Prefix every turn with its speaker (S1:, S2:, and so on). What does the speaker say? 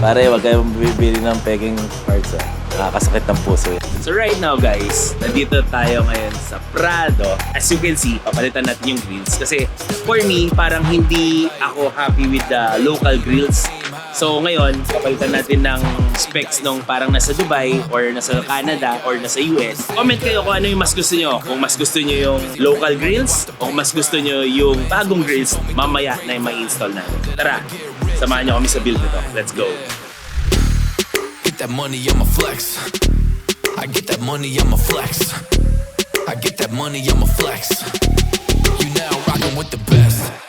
S1: Pare, wag kayong bibili ng peking parts. Nakakasakit ng puso yan. So right now guys, nandito tayo ngayon sa Prado. As you can see, papalitan natin yung grills. Kasi for me, parang hindi ako happy with the local grills. So ngayon, papalitan natin ng specs nung parang nasa Dubai or nasa Canada or nasa US. Comment kayo kung ano yung mas gusto nyo. Kung mas gusto nyo yung local grills o kung mas gusto nyo yung bagong grills, mamaya na yung ma-install natin. Tara, samahan nyo kami sa build nito. Let's go!
S2: Get that money, I'ma flex. I get that money, I'ma flex. I get that money, I'ma flex. You now rockin' with the best.